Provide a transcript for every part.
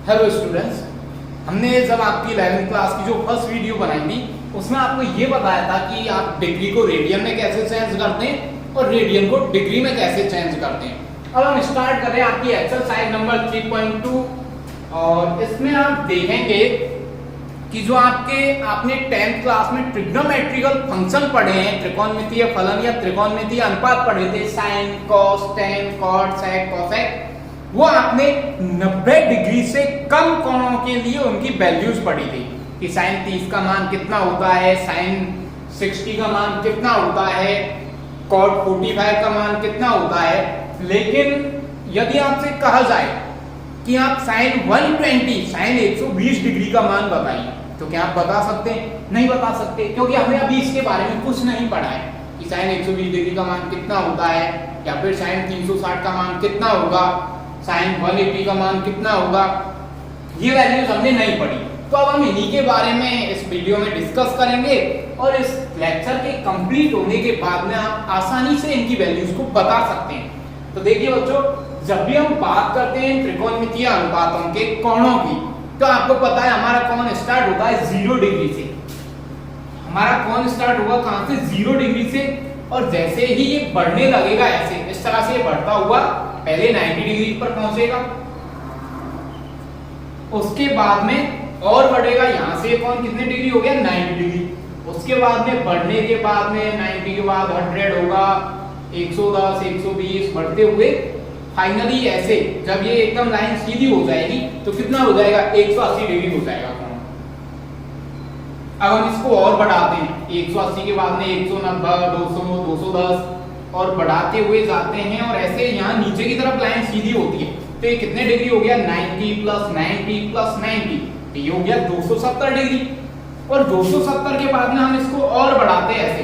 Hello students, हमने जब आपकी 11th क्लास की जो फर्स्ट वीडियो बनाई थी उसमें आपको ये बताया था कि आप डिग्री को रेडियन में कैसे चेंज करते हैं और रेडियन को डिग्री में कैसे चेंज करते हैं। अब हम स्टार्ट कर रहे हैं आपकी एक्सरसाइज नंबर 3.2 और इसमें आप देखेंगे कि जो आपने 10th क्लास में ट्रिग्नोमेट्रिकल फंक्शन पढ़े हैं, त्रिकोणमितीय फलन या त्रिकोणमितीय अनुपात पढ़े थे, साइन, कॉस, टेन, कॉट, सेक, कोसेक, वो आपने 90 डिग्री से कम कोणों के लिए उनकी वैल्यूज पढ़ी थी कि साइन 30 का मान कितना होता है, साइन 60 का मान कितना होता है, कॉट 45 का मान कितना होता है। लेकिन यदि आपसे कहा जाए कि आप साइन 120, साइन 120 डिग्री का मान बताइए, तो क्या आप बता सकते हैं? नहीं बता सकते, क्योंकि हमने अभी इसके बारे में कुछ नहीं पढ़ा है कि साइन 120 डिग्री का मान कितना होता है या फिर साइन 360 का मान कितना होगा, साइन 180 का मान कितना होगा, ये वैल्यूज हमने नहीं पढ़ी। तो अब हम इन्हीं के बारे में इस वीडियो में डिस्कस करेंगे और इस लेक्चर के कंप्लीट होने के बाद में आप आसानी से इनकी वैल्यूज को बता सकते हैं। तो देखिए बच्चों, जब भी हम बात करते हैं त्रिकोणमितीय अनुपातों के कोणों की, तो आपको पता है हमारा कोण स्टार्ट होता है 0 डिग्री से। हमारा कोण स्टार्ट होगा कहां से? 0 डिग्री से, और जैसे ही ये बढ़ने लगेगा ऐसे इस तरह से बढ़ता हुआ पहले 90 डिग्री पर पहुंचेगा, उसके बाद में और बढ़ेगा, यहां से कोण कितने डिग्री हो गया? 90 डिग्री। उसके बाद में बढ़ने के बाद में 90 के बाद 100 होगा, 110, 120 बढ़ते हुए फाइनली ऐसे जब ये एकदम लाइन सीधी हो जाएगी तो कितना हो जाएगा? 180 डिग्री हो जाएगा कोण। अब हम इसको और बढ़ाते हैं, 180 के बाद में 190, 200, 210 और बढ़ाते हुए जाते हैं और ऐसे यहाँ नीचे की तरफ लाइन सीधी होती है, तो ये कितने डिग्री हो गया? 90 प्लस 90 प्लस 90, तो ये हो गया 270 डिग्री। और 270 के बाद में हम इसको और बढ़ाते हैं ऐसे,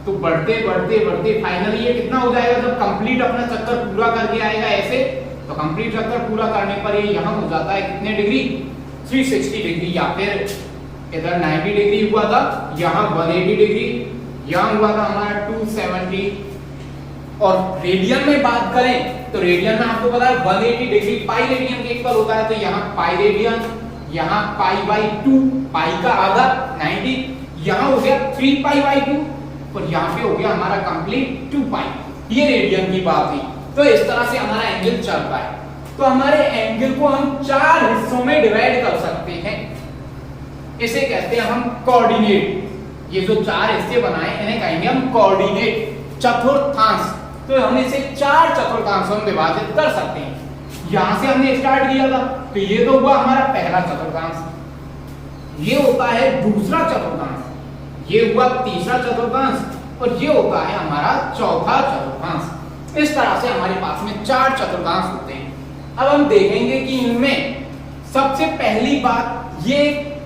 तो बढ़ते बढ़ते बढ़ते फाइनली ये कितना हो जाएगा? जब कंप्लीट अपना चक्कर पूरा करके आएगा ऐसे, तो कंप्लीट चक्कर पूरा करने पर ये यहाँ हो जाता है कितने डिग्री? 360 डिग्री। या फिर इधर 90 डिग्री हुआ था, यहाँ 180 डिग्री, यहाँ हुआ था हमारा 270। और रेडियन में बात करें तो रेडियन में आपको पता है 180 डिग्री पाई रेडियन के इक्वल होता है, तो यहाँ पाई रेडियन, यहाँ पाई बाई 2, पाई का आधा 90, यहाँ हो गया 3 पाई बाई 2 और यहाँ पे हो गया हमारा कंप्लीट 2 पाई। ये रेडियन की बात है। तो इस तरह से हमारा एंगल चलता है। तो हमारे एंगल को हम 4 हिस्सों में डिवाइड कर सकते हैं, इसे कहते हैं हम कोऑर्डिनेट। ये जो 4 हिस्से बनाए इन्हें कहेंगे हम कोऑर्डिनेट, चतुर्थांश। तो हम इसे 4 चतुर्थांशों में विभाजित कर सकते हैं। यहां से हमने स्टार्ट किया था, तो ये तो हुआ हमारा पहला चतुर्थांश, ये होता है दूसरा चतुर्थांश, ये हुआ तीसरा चतुर्थांश और ये होता है हमारा चौथा चतुर्थांश। इस तरह से हमारे पास में 4 चतुर्थांश होते हैं। अब हम देखेंगे कि इनमें सबसे पहली बात ये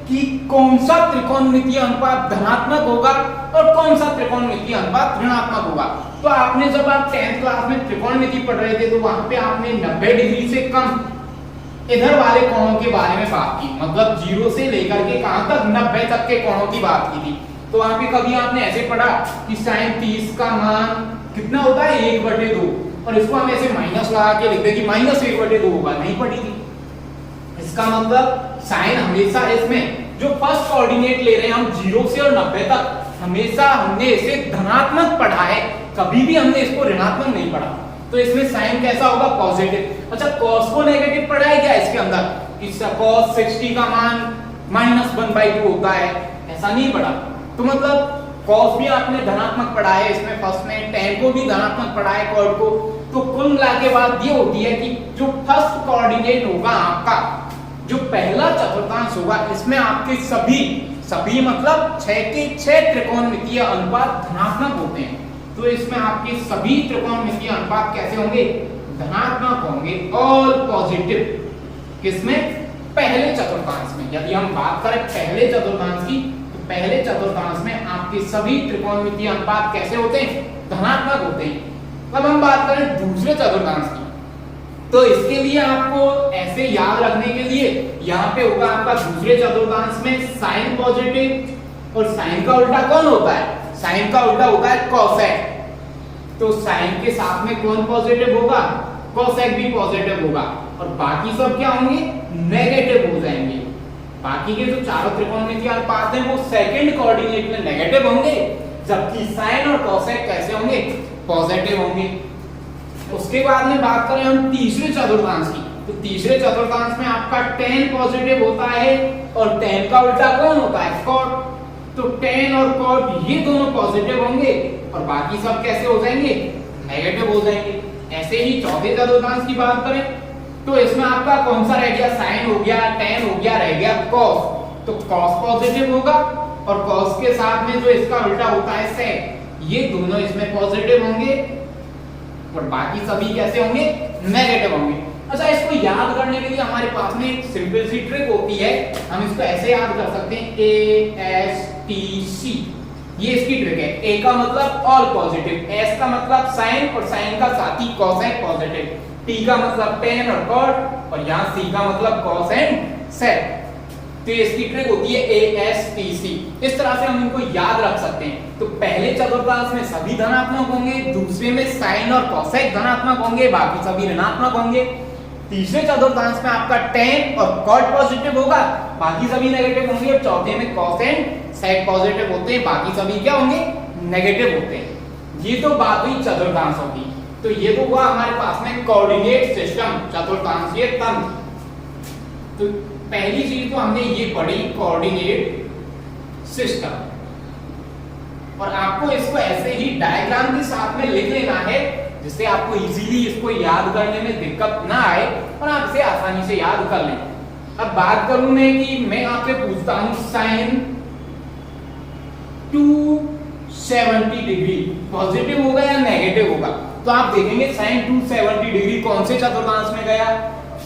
कि कौन सा त्रिकोणमितीय अनुपात धनात्मक होगा और कौन सा त्रिकोणमितीय अनुपात ऋणात्मक होगा। तो आपने जब आप 10th क्लास में त्रिकोणमिति पढ़ रहे थे तो वहां पे आपने 90 डिग्री से कम इधर वाले कोणों के बारे में बात की, मतलब 0 से लेकर के कहां तक? 90 तक के कोणों की बात की थी। तो वहां पे कभी आपने ऐसे पढ़ा कि साइन 30 का मान कितना होता है? 1/2, और इसको हम ऐसे माइनस लगा के लिख दें कि -1/2 होगा? नहीं पढ़ी थी। इसका मतलब साइन हमेशा इसमें जो फर्स्ट कोऑर्डिनेट ले रहे हैं हम 0 से और 90 तक, हमेशा हमने इसे धनात्मक पढ़ा है, कभी भी हमने इसको ऋणात्मक नहीं पढ़ा। तो इसमें साइन कैसा होगा? पॉजिटिव। अच्छा, कॉस को नेगेटिव पढ़ा है क्या इसके अंदर? इसका कॉस 60 का मान -1/2 होता है? ऐसा नहीं पढ़ा। तो मतलब कॉस भी आपने धनात्मक पढ़ा है इसमें फर्स्ट में, टेन को भी धनात्मक पढ़ा है, कॉट को। तो कुल मिला के बात ये होती है कि जो फर्स्ट कोऑर्डिनेट होगा आपका, जो पहला चतुर्थांश होगा, इसमें आपके सभी मतलब 6 के 6 त्रिकोणमितीय अनुपात धनात्मक होते हैं। तो इसमें आपके सभी त्रिकोणमितीय अनुपात कैसे होंगे? धनात्मक होंगे, ऑल पॉजिटिव। किसमें? पहले चतुर्थांश में। यदि हम बात करें पहले चतुर्थांश की, तो पहले चतुर्थांश में आपके सभी त्रिकोणमितीय अनुपात कैसे होते हैं? धनात्मक होते हैं। अब हम बात करें दूसरे चतुर्थांश की, तो इसके लिए आपको ऐसे याद रखने के लिए यहाँ पे होगा आपका दूसरे चतुर्थांश में साइन पॉजिटिव, और साइन का उल्टा कौन होता है? साइन का उल्टा होता है कोसेक। तो साइन के साथ में कौन पॉजिटिव होगा? कोसेक भी पॉजिटिव होगा और बाकी सब क्या होंगे, नेगेटिव हो जाएंगे। बाकी के जो चारों त्रिकोणमितीय अनुपात हैं वो सेकंड कोऑर्डिनेट में नेगेटिव होंगे, जबकि साइन और कोसेक कैसे होंगे, पॉजिटिव होंगे। उसके बाद में बात करें हम तीसरे चतुर्थांश की, तो तीसरे चतुर्थांश में आपका tan पॉजिटिव होता है और tan का उल्टा कौन होता है, cot। तो tan और cot ये दोनों पॉजिटिव होंगे और बाकी सब कैसे हो जाएंगे, नेगेटिव हो जाएंगे। ऐसे ही चौथे चतुर्थांश की बात करें तो इसमें आपका कौन सा रह गया, साइन हो गया, tan हो गया, रह गया cos। तो cos पॉजिटिव होगा और cos के साथ में जो इसका उल्टा होता है sec, ये दोनों इसमें पॉजिटिव होंगे और बाकी सभी कैसे होंगे, नेगेटिव होंगे। अच्छा, इसको याद करने के लिए हमारे पास में एक सिंपल सी ट्रिक होती है, हम इसको ऐसे याद कर सकते हैं ASTC। ये इसकी ट्रिक है। A का मतलब ऑल पॉजिटिव, S का मतलब साइन और साइन का साथी कोसेक पॉजिटिव, T का मतलब tan और cot और यहाँ C का मतलब cos एंड sec। तो इसकी ट्रिक होती है ASTC। इस तरह से हम इनको याद रख सकते हैं। तो पहले चतुर्थांश में सभी धनात्मक होंगे, दूसरे में साइन और कोसेक धनात्मक होंगे, बाकी सभी ऋणात्मक होंगे। तीसरे चतुर्थांश में आपका tan और cot पॉजिटिव होगा, बाकी सभी नेगेटिव होंगे और चौथे में cos एंड sec पॉजिटिव होते हैं, बाकी सभी क्या होंगे, नेगेटिव होते हैं। ये तो बात हुई चतुर्थांशों की। तो ये तो हुआ हमारे पास में कोऑर्डिनेट सिस्टम, चतुर्थांशीय तंत्र। तो पहली चीज तो हमने ये पढ़ी, कोऑर्डिनेट सिस्टम। और आपको इसको ऐसे ही डायग्राम के साथ में लिख लेना है, जिससे आपको इजीली इसको याद करने में दिक्कत ना आए और आप इसे आसानी से याद कर लें। अब बात करूं मैं कि मैं आपसे पूछता हूं साइन 270 डिग्री पॉजिटिव होगा या नेगेटिव होगा, तो आप देखेंगे साइन 270 डिग्री कौन से चतुर्थांश में गया,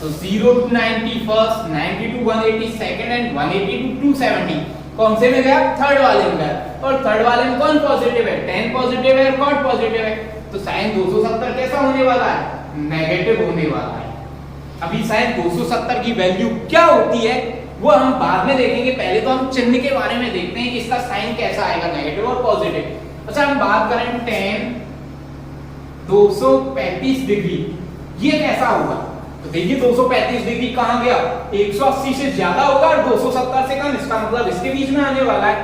तो 0 to 90 first, 90 to 180 second and 180 to 270 कौन से में गया, थर्ड वाले में गया। और थर्ड वाले में कौन पॉजिटिव है, tan पॉजिटिव है और cot पॉजिटिव है। तो साइन 270 कैसा होने वाला है, नेगेटिव होने वाला है। अभी साइन 270 की वैल्यू क्या होती है वो हम बाद में देखेंगे, पहले तो हम चिन्ह के बारे में देखते हैं कि इसका साइन कैसा आएगा, नेगेटिव और पॉजिटिव। अच्छा, हम बात करें tan 235 डिग्री, ये कैसा होगा, तो देखिए 235 डिग्री कहां गया, 180 से ज्यादा होगा और 270 से कम, इसका मतलब इसके बीच में आने वाला है।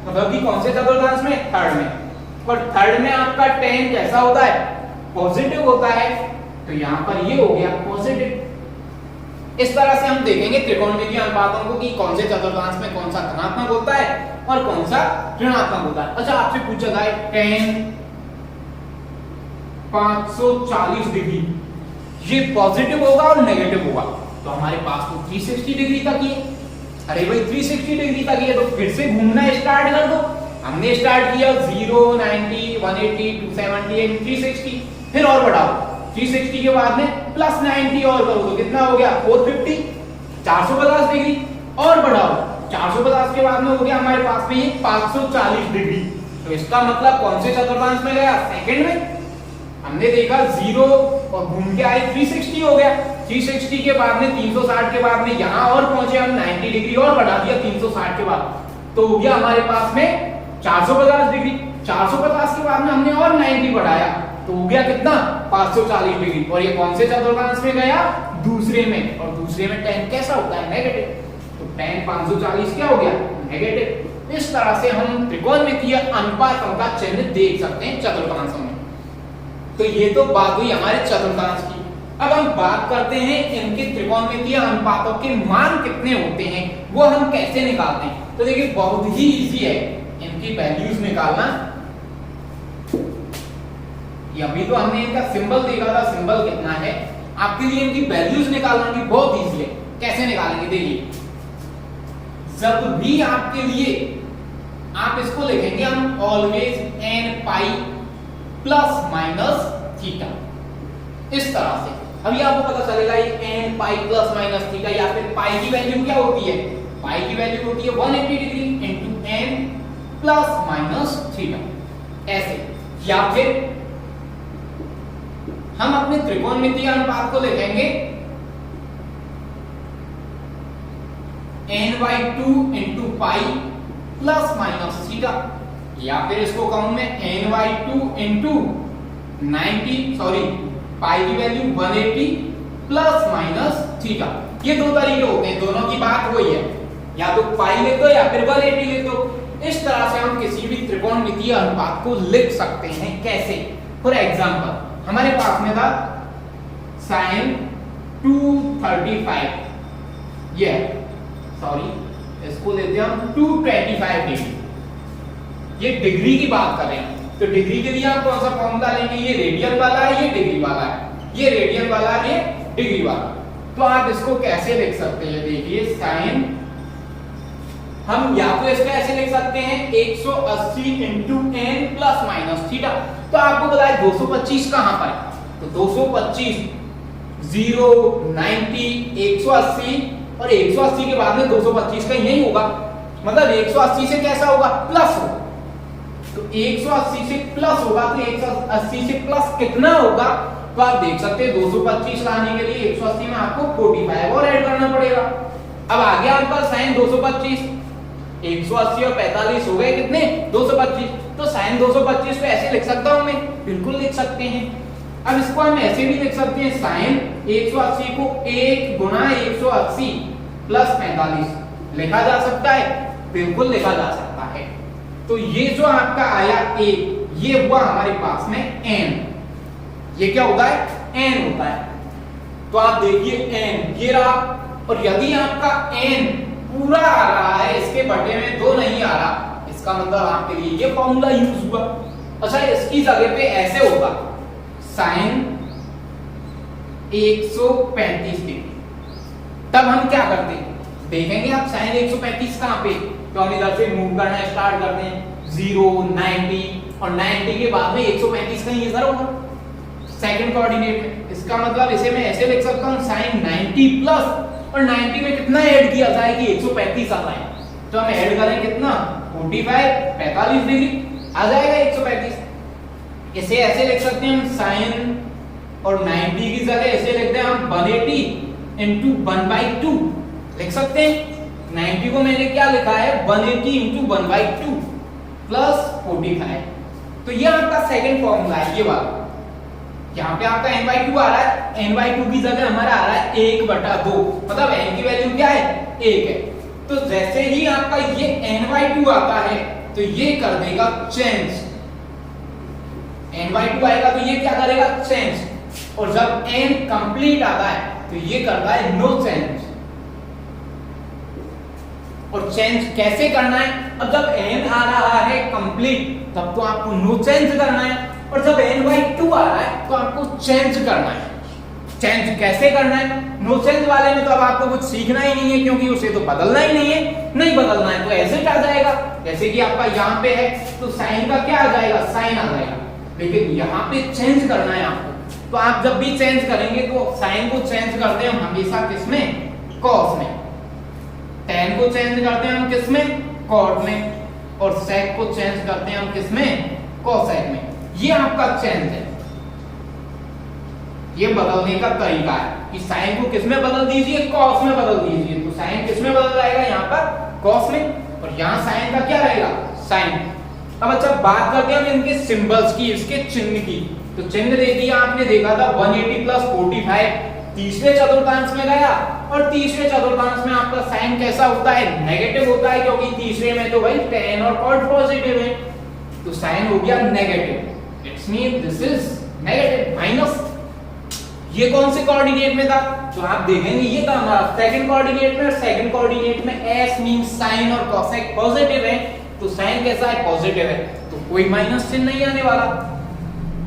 मतलब कि कौन से चतुर्थांश में, थर्ड में। और थर्ड में आपका tan कैसा होता है, पॉजिटिव होता है, तो यहां पर ये हो गया पॉजिटिव। इस तरह से हम देखेंगे त्रिकोणमितीय अनुपातों को कि कौन से चतुर्थांश में कौन सा धनात्मक होता है और कौन सा ऋणात्मक होता है। अच्छा, आपसे पूछा जाए tan 540 डिग्री ये पॉजिटिव होगा और नेगेटिव होगा, तो हमारे पास तो 360 डिग्री तक ही। अरे भाई 360 डिग्री तक ही है, तो फिर से घूमना स्टार्ट कर दो। हमने स्टार्ट किया 0, 90, 180, 270 एंड 360, फिर और बढ़ाओ, 360 के बाद में प्लस 90 और करो तो कितना हो गया, 450, 450 डिग्री और बढ़ाओ, 450 के बाद में हो गया हमारे पास में ये 540 डिग्री। तो इसका मतलब कौन से चतुर्थांश में गया, सेकंड में। हमने देखा 0 और घूम के आए 360 हो गया, 360 के बाद में 360 के बाद में यहां और पहुंचे हम 90 डिग्री और बढ़ा दिया 360 के बाद, तो हो गया हमारे पास में 450 डिग्री। 450 के बाद में हमने और 90 बढ़ाया, तो हो गया कितना, 540 डिग्री। और ये कौन से चतुर्थांश में गया, दूसरे में। और दूसरे में tan कैसा होता है, नेगेटिव, तो tan 540 क्या हो गया, नेगेटिव। इस तरह से हम त्रिकोणमितीय अनुपातों का चिन्ह देख सकते हैं चतुर्थांशों में। तो ये तो बात हुई हमारे चतुर्थांश की। अब हम बात करते हैं इनके त्रिकोणमितीय अनुपातों के मान कितने होते हैं, वो हम कैसे निकालते हैं। तो देखिए बहुत ही इजी है इनकी वैल्यूज निकालना। ये अभी तो हमने इनका सिंबल देखा था, सिंबल कितना है, आपके लिए इनकी वैल्यूज निकालना भी बहुत इजी है। कैसे निकालेंगे, देखिए जब भी आपके लिए आप इसको लिखेंगे हम always n pi plus minus theta, इस तरह से। अभी आपको पता चलेगा ये n pi plus minus theta, या फिर पाई की वैल्यू क्या होती है, पाई की वैल्यू होती है 180 degree into n plus minus theta, ऐसे। या फिर हम अपने त्रिकोणमितीय अनुपात को लिखेंगे n/2 into pi plus minus theta, या फिर इसको कहूं मैं n/2 इंटू 90 सॉरी पाई की वैल्यू 180 प्लस माइनस थीटा। ये दो तरीके होते हैं, दोनों की बात वही है, या तो पाई ले दो या फिर 180 ले दो। इस तरह से हम किसी भी त्रिकोणमितीय अनुपात को लिख सकते हैं। कैसे? फॉर एग्जांपल हमारे पास में था sin 235, ये सॉरी इसको लेते हैं हम 225 डिग्री। ये डिग्री की बात कर रहे हैं, तो डिग्री के लिए हम कौन सा फॉर्मूला लेंगे? ये रेडियन वाला है, ये डिग्री वाला है, ये रेडियन वाला है, ये डिग्री वाला। तो आप इसको कैसे लिख सकते हैं? देखिए sin, हम या तो इसको ऐसे लिख सकते हैं 180 into n plus minus theta. तो आपको पता है 225 कहां पर है, तो 225 0 90 180 और 180 के बाद में 225 का यही होगा, मतलब 180 से कैसा होगा? प्लस होगा। तो 180 से प्लस होगा, तो 180 से प्लस कितना होगा? तो आप देख सकते हैं 225 लाने के लिए 180 में आपको 45 और ऐड करना पड़ेगा। अब आ गया आपका sin 225, 180 और 45 हो गए कितने? 225। तो sin 225 को ऐसे लिख सकता हूं मैं, बिल्कुल लिख सकते हैं। अब इसको हम ऐसे भी लिख सकते हैं, sin 180 को 1 गुना 180 प्लस 45 लिखा जा सकता है, बिल्कुल लिखा जा सकता है। तो ये जो आपका आया a, ये हुआ हमारे पास में n। ये क्या होता है? n होता है। तो आप देखिए n ये रहा, और यदि आपका n पूरा आ रहा है, इसके बटे में 2 नहीं आ रहा, इसका मतलब आपके लिए ये फॉर्मूला यूज हुआ। अच्छा, इसकी जगह पे ऐसे होगा sin 135 डिग्री, तब हम क्या करते हैं? देखेंगे आप sin 135 कहां पे, तो हम इधर से मूव करना स्टार्ट करते हैं 0 90 और 90 के बाद में 135 कहीं इधर होगा सेकंड कोऑर्डिनेट में। इसका मतलब इसे मैं ऐसे लिख सकता हूं sin 90 प्लस, और 90 में कितना ऐड किया जाए कि 135 आ जाए, तो हम ऐड करें कितना? 45 डिग्री आ जाएगा 135। इसे ऐसे लिख सकते हैं हम sin, और 90 की जगह ऐसे लिखते हैं हम 180 इंटू 1/2 लिख सकते हैं। 90 को मैंने क्या लिखा है? 180 इंटू 1/2 प्लस 45। तो ये आपका सेकंड फॉर्मूला है, ये वाला। यहाँ पे आपका n/2 आ रहा है, n/2 की जगह हमारा आ रहा है 1/2, मतलब n की वैल्यू क्या है? 1 है। तो जैसे ही आपका ये n/2 आता है, तो ये कर देगा चेंज, n/2 आएगा तो ये क्या करेगा? चेंज। और जब n कंप्लीट आता है, तो ये करता है नो चेंज। और चेंज कैसे करना है? अब जब n आ रहा है कंप्लीट, तब तो आपको नो चेंज करना है, और जब n/2 आ रहा है तो आपको चेंज करना है। चेंज कैसे करना है? नो चेंज वाले में तो अब आपको कुछ सीखना ही नहीं है, क्योंकि उसे तो बदलना ही नहीं है। नहीं बदलना है तो ऐसे आ जाएगा, जैसे कि आपका यहाँ पे है, तो साइन का क्या आ जाएगा? साइन आ जाएगा। लेकिन यहाँ पे चेंज करना है आपको, तो आप जब भी चेंज करेंगे तो साइन को चेंज करते हैं हम हमेशा किसमें? कॉस में। tan को चेंज करते हैं हम किसमें? कॉट में। और sec को चेंज करते हैं हम किसमें? कोसेक में। ये आपका चेंज है, ये बदलने का तरीका है कि साइन को किसमें बदल दीजिए? कॉस में बदल दीजिए। तो साइन किसमें बदल जाएगा? यहाँ पर कॉस में, और यहाँ साइन का क्या रहेगा? साइन। अब अच्छा बात करते हैं हम इनके सिंबल्स की, इसके चिन्ह की। तो चिन्ह दे दिया आपने, देखा था 180 प्लस 45 तीसरे चतुर्थांश में गया, और तीसरे चतुर्थांश में आपका साइन कैसा होता है? नेगेटिव होता है, क्योंकि तीसरे में तो भाई tan और cot पॉजिटिव है, तो साइन हो गया negative. It's mean this is negative minus. ये कौन से कोऑर्डिनेट में था? तो आप देखेंगे ये था हमारा सेकंड कोऑर्डिनेट में, और सेकंड कोऑर्डिनेट में s मीन साइन और कोसेक पॉजिटिव है, तो साइन कैसा है? पॉजिटिव है, तो कोई माइनस चिन्ह नहीं आने वाला।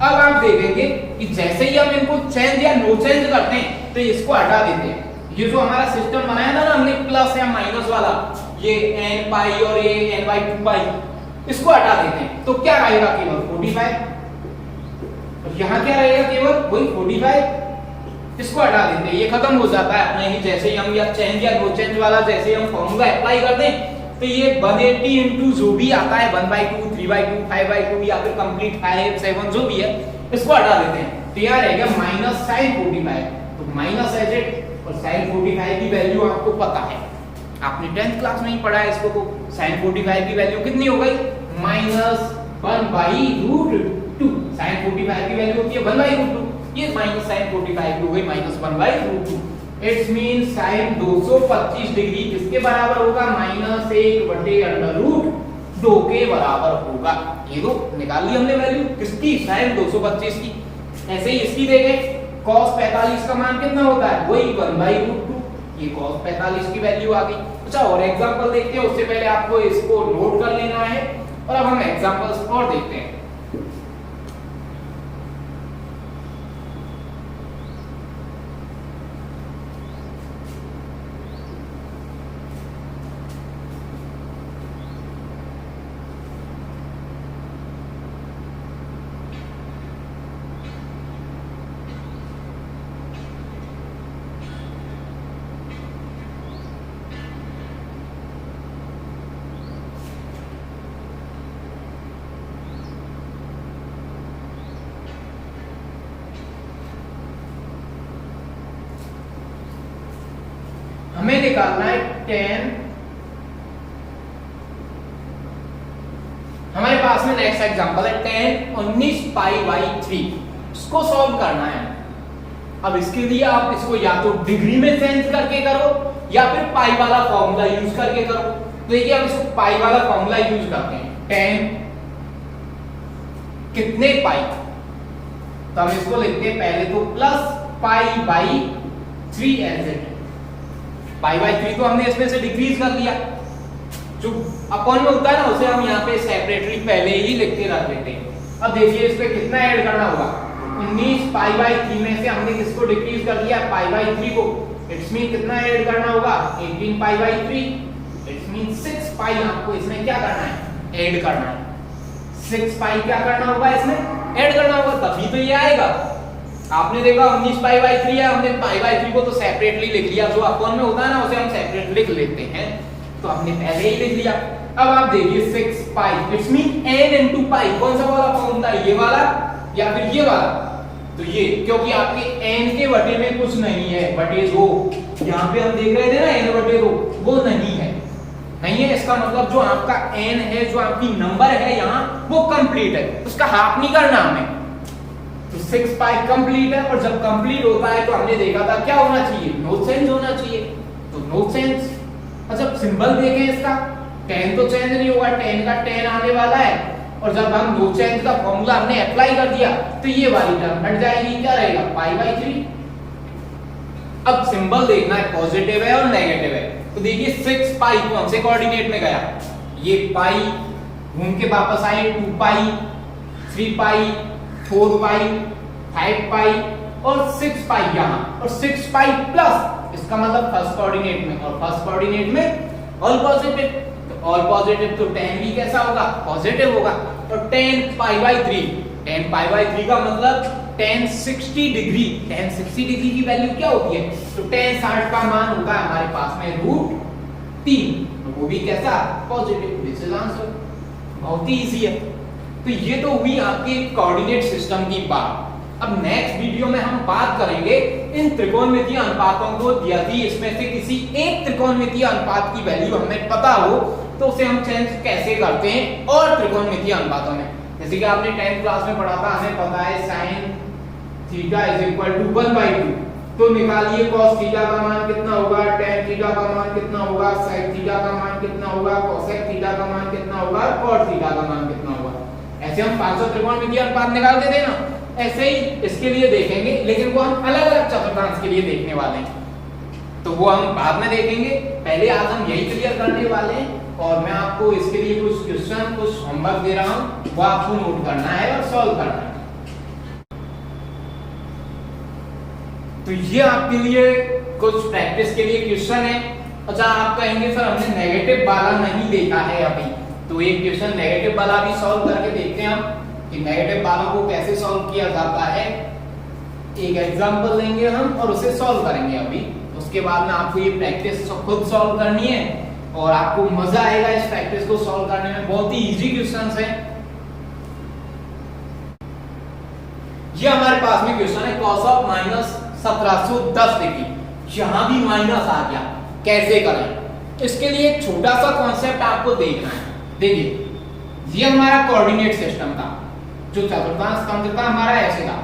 अब आप देखेंगे कि जैसे ही हम इनको चेंज या नो चेंज करते हैं, तो इसको हटा देते हैं। ये जो हमारा सिस्टम बनाया था ना हमने प्लस या माइनस वाला, ये n पाई और ये n/2 पाई, इसको हटा देते हैं, तो क्या रहेगा? केवल 45। और यहाँ क्या रहेगा? केवल वही 45। इसको हटा देते हैं, ये खत्म हो जाता है अपने ही। जैसे ही हम या चेंज या नो चेंज वाला जैसे ही हम फॉर्मूला अप्लाई करते हैं, तो ये 180 इंटू जो भी आता है 1/2 3/2 5/2 या फिर कंप्लीट 5 7 जो भी है, इसको हटा देते हैं। तो यहाँ रहेगा माइनस साइन 45। तो माइनस एज इट, और साइन 45 की वैल्यू आपको पता है, आपने 10th क्लास में ही पढ़ा है इसको। तो साइन 45 की वैल्यू कितनी हो गई? -1/√2। साइन 45 की वैल्यू होती है 1/√2। ये माइनस साइन 45 की हो गई -1/√2। इट्स मीन साइन 225 डिग्री किसके बराबर होगा? -1/√2 के बराबर होगा। ये तो निकाल ली हमने वैल्यू किसकी? साइन 225 की। ऐसे ही इसकी देखें, cos 45 का मान कितना होता है? वही 1/√2। ये cos 45 की वैल्यू आ गई। अच्छा और एग्जांपल देखते हैं, उससे पहले आपको इसको नोट कर लेना है और अब हम एग्जांपल्स और देखते हैं। हमें निकालना है tan। हमारे पास में नेक्स्ट एग्जांपल है tan 19π/3। इसको सॉल्व करना है। अब इसके लिए आप इसको या तो डिग्री में चेंज करके करो या फिर पाई वाला फॉर्मूला यूज करके करो। तो देखिए हम इसको पाई वाला फॉर्मूला यूज करते हैं। tan कितने पाई, तो हम इसको लिखते हैं पहले तो +π/3 एज इट। π/3 तो हमने इसमें से डिक्रीज कर दिया, जो अपॉन में होता है ना उसे हम यहाँ पे सेपरेटली पहले ही लिख के रख देते हैं। अब देखिए इस पे कितना ऐड करना होगा? 19π/3 में से हमने किसको डिक्रीज कर दिया? π/3 को। इट्स मीन कितना ऐड करना होगा? 18π/3। इट्स मीन 6π आपको इसमें क्या करना है? ऐड करना है। 6π क्या करना होगा? इसमें ऐड करना होगा, तभी तो ये आएगा। आपने देखा 19π/3 है, हमने π/3 को तो सेपरेटली लिख लिया, जो अपॉन में होता है ना उसे हम सेपरेट लिख लेते हैं, तो हमने पहले ही लिख लिया। अब आप देखिए 6π इट्स मीन n into π। कौन सा वाला फॉर्मूला? ये वाला या फिर ये वाला? तो ये, क्योंकि आपके n के बटे में कुछ नहीं है, बटे 2। यहाँ पे हम देख रहे थे ना n/2, वो नहीं है। नहीं है इसका मतलब जो आपका n है, जो आपकी नंबर है यहाँ, वो कंप्लीट है, उसका हाफ नहीं करना हमें। तो 6π कंप्लीट है, और जब कंप्लीट होता है तो हमने देखा था क्या होना चाहिए? नो चेंज होना चाहिए। तो नो चेंज। अच्छा सिंबल देखें इसका, tan तो चेंज नहीं होगा, tan का tan आने वाला है, और जब हम नो चेंज का फॉर्मूला हमने अप्लाई कर दिया तो ये वाली टर्म हट जाएगी, क्या रहेगा? π/3। अब सिंबल देखना है पॉजिटिव है और नेगेटिव है। तो देखिए 6π कौन से कोऑर्डिनेट में गया? ये पाई घूम के वापस आए 2π, 3π, 4π, 5π और 6π यहाँ, और 6π प्लस इसका मतलब फर्स्ट कोऑर्डिनेट में, और फर्स्ट कोऑर्डिनेट में ऑल पॉजिटिव। तो ऑल पॉजिटिव तो tan भी कैसा होगा? पॉजिटिव होगा। और tan π/3 का मतलब tan 60 डिग्री। tan 60 डिग्री की वैल्यू क्या होती है? तो tan 60 का मान होगा हमारे पास में √3, तो वो भी कैसा? पॉजिटिव। This is answer. बहुत ही इजी है। तो ये तो हुई आपके कोऑर्डिनेट सिस्टम की बात। अब नेक्स्ट वीडियो में हम बात करेंगे इन त्रिकोणमितीय अनुपातों को। यदि इसमें से किसी एक त्रिकोणमितीय अनुपात की वैल्यू हमें पता हो तो उसे हम चेंज कैसे करते हैं और त्रिकोणमितीय अनुपातों में। जैसे कि आपने 10th क्लास में पढ़ा था, हमें पता है sin θ = 1/2, तो निकालिए cos θ का मान कितना होगा, tan θ का मान कितना होगा, sec θ का मान कितना होगा, cosec θ का मान कितना होगा, cot θ का मान कितना होगा। ऐसे हम 500 त्रिकोणमितीय अनुपात निकाल देते हैं ना, ऐसे ही इसके लिए देखेंगे, लेकिन वो हम अलग अलग चतुर्थांश के लिए देखने वाले हैं, तो वो हम बाद में देखेंगे। पहले आज हम यही क्लियर करने वाले हैं, और मैं आपको इसके लिए कुछ क्वेश्चन, कुछ होमवर्क दे रहा हूं, वो आपको नोट करना है और सॉल्व करना है। तो ये आपके लिए कुछ प्रैक्टिस के लिए क्वेश्चन है। अच्छा आप कहेंगे सर हमने नेगेटिव वाला नहीं देखा है अभी, तो एक क्वेश्चन नेगेटिव वाला भी सॉल्व करके देखते हैं हम कि नेगेटिव वालों को कैसे सॉल्व किया जाता है। एक एग्जांपल लेंगे हम और उसे सॉल्व करेंगे अभी। उसके बाद में आपको ये प्रैक्टिस खुद सॉल्व करनी है और आपको मजा आएगा इस प्रैक्टिस को सॉल्व करने में। बहुत ही इजी क्वेश्चंस हैं। ये हमारे पास में क्वेश्चन है cos ऑफ -1710 डिग्री। यहां भी माइनस आ गया, कैसे करें? इसके लिए एक छोटा सा कॉन्सेप्ट आपको देखना है। देखिए ये हमारा कोऑर्डिनेट सिस्टम था, जो चतुर्थांश तंत्र था हमारा ऐसे था।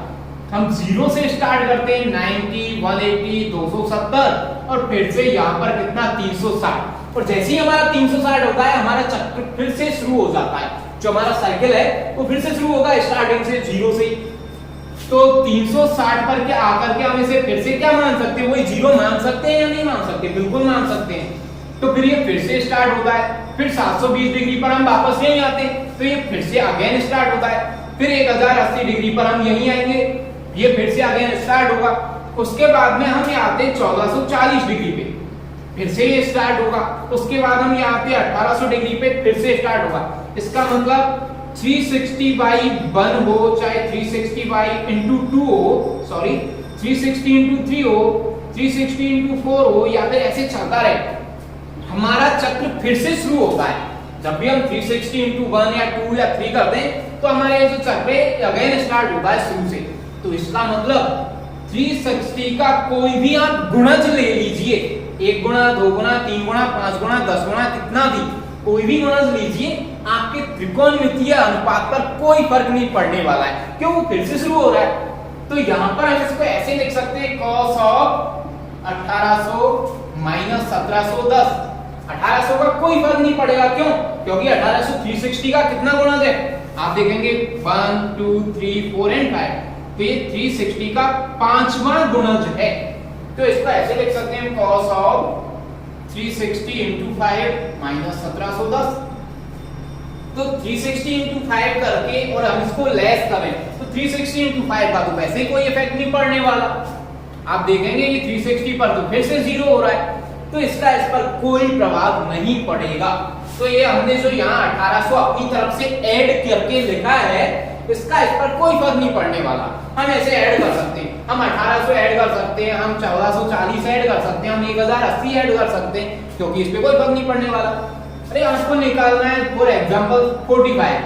हम 0 से स्टार्ट करते हैं 90, 180, 270 और फिर से यहाँ पर कितना 360, और जैसे ही हमारा 360 होता है हमारा चक्र फिर से शुरू हो जाता है, जो हमारा साइकिल है वो फिर से शुरू होगा स्टार्टिंग से 0 से। तो 360 पर के आकर के हम इसे फिर से क्या मान सकते हैं, वही 0 मान सकते हैं या नहीं मान सकते, बिल्कुल मान सकते हैं। तो फिर ये फिर से स्टार्ट होता है, फिर 720 डिग्री पर हम वापस यहीं आते हैं, तो ये फिर से अगेन स्टार्ट होता है, फिर 1080 डिग्री पर हम यहीं आएंगे, ये फिर से अगेन स्टार्ट होगा। उसके बाद में हम यहाँ आते हैं 1440 डिग्री पे, फिर से ये स्टार्ट होगा। उसके बाद हम यहाँ आते हैं 1800 डिग्री पे, फिर से स्टार्ट होगा। इसका मतलब 360/1 हो चाहे 360/2 हो, सॉरी 360/3 हो, 360/4 हो, या फिर ऐसे चलता रहे, हमारा चक्र फिर से शुरू होता है। जब भी हम 360/1 या 2 या 3 करते हैं तो हमारे जो चक्र है अगेन स्टार्ट होता है शुरू से। तो इसका मतलब 360 का कोई भी आप गुणज ले लीजिए, 1 गुणा, 2 गुणा, 3 गुणा, 5 गुणा, 10 गुणा, कितना भी कोई भी गुणज लीजिए, आपके त्रिकोणमितीय अनुपात पर कोई फर्क नहीं पड़ने वाला है, क्यों, वो फिर से शुरू हो रहा है। तो यहाँ पर हम इसको ऐसे लिख सकते हैं cos ऑफ 1800 माइनस 1710। 1800 का कोई फर्क नहीं पड़ेगा, क्यों, क्योंकि 1800 360 का कितना गुणज है, आप देखेंगे 1 2 3 4 एंड 5, तो ये 360 का 5वां गुणज है। तो इसको ऐसे लिख सकते हैं cos ऑफ 360 into 5 माइनस 1710। तो 360 into 5 करके और हम इसको लेस करें तो 360 into 5 का तो वैसे ही कोई इफेक्ट नहीं पड़ने वाला। आप देखेंगे ये 360 पर तो फिर से 0 हो रहा है, तो इसका इस पर कोई प्रभाव नहीं पड़ेगा। तो ये हमने जो यहाँ 1800 अपनी तरफ से ऐड करके लिखा है, इसका इस पर कोई फर्क नहीं पड़ने वाला। हम ऐसे ऐड कर सकते हैं, हम 1800 ऐड कर सकते हैं, हम 1440 ऐड कर सकते हैं, हम 1080 ऐड कर सकते हैं, क्योंकि इस पे कोई फर्क नहीं पड़ने वाला। अरे आपको निकालना है फॉर एग्जांपल 45,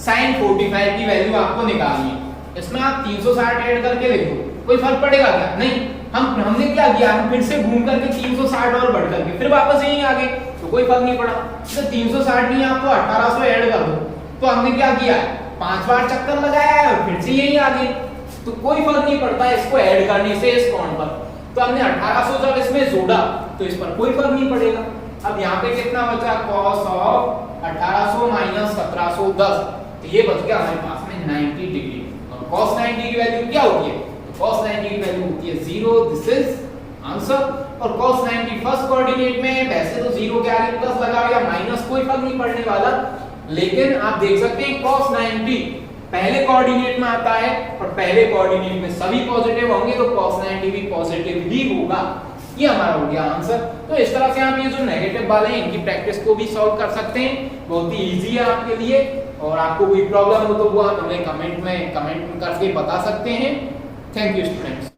sin 45 की वैल्यू आपको निकालनी है, इसमें आप 360 ऐड करके लिख दो, कोई फर्क पड़ेगा क्या, नहीं। हमने क्या किया, हम फिर से घूम करके 360 और बढ़ करके फिर वापस यहीं आ गए, तो कोई फर्क नहीं पड़ा। तो 360 नहीं, आपको 1800 ऐड कर दो, तो हमने क्या किया, 5 बार चक्कर लगाया है और फिर से यहीं आ गए, तो कोई फर्क नहीं पड़ता इसको ऐड करने से इस कोण पर। तो हमने 1800 जब इसमें जोड़ा तो इस पर कोई फर्क नहीं पड़ेगा। अब यहाँ पे कितना बचा, cos ऑफ 1800 माइनस 1710, तो ये बच गया हमारे पास में 90 डिग्री। और cos 90 की वैल्यू क्या होती है, तो cos 90 की वैल्यू होती है 0, दिस इज आंसर। और cos 90 फर्स्ट कोऑर्डिनेट में वैसे तो 0 के आगे प्लस लगाओ या माइनस कोई फर्क नहीं पड़ने वाला, लेकिन आप देख सकते हैं cos 90 पहले कोऑर्डिनेट में आता है और पहले कोऑर्डिनेट में सभी पॉजिटिव होंगे, तो cos 90 भी पॉजिटिव ही होगा। ये हमारा हो गया आंसर। तो इस तरह से आप ये जो नेगेटिव वाले हैं इनकी प्रैक्टिस को भी सॉल्व कर सकते हैं, बहुत ही इजी है आपके लिए। और आपको कोई प्रॉब्लम हो तो वो आप हमें कमेंट में करके बता सकते हैं। Thank you students.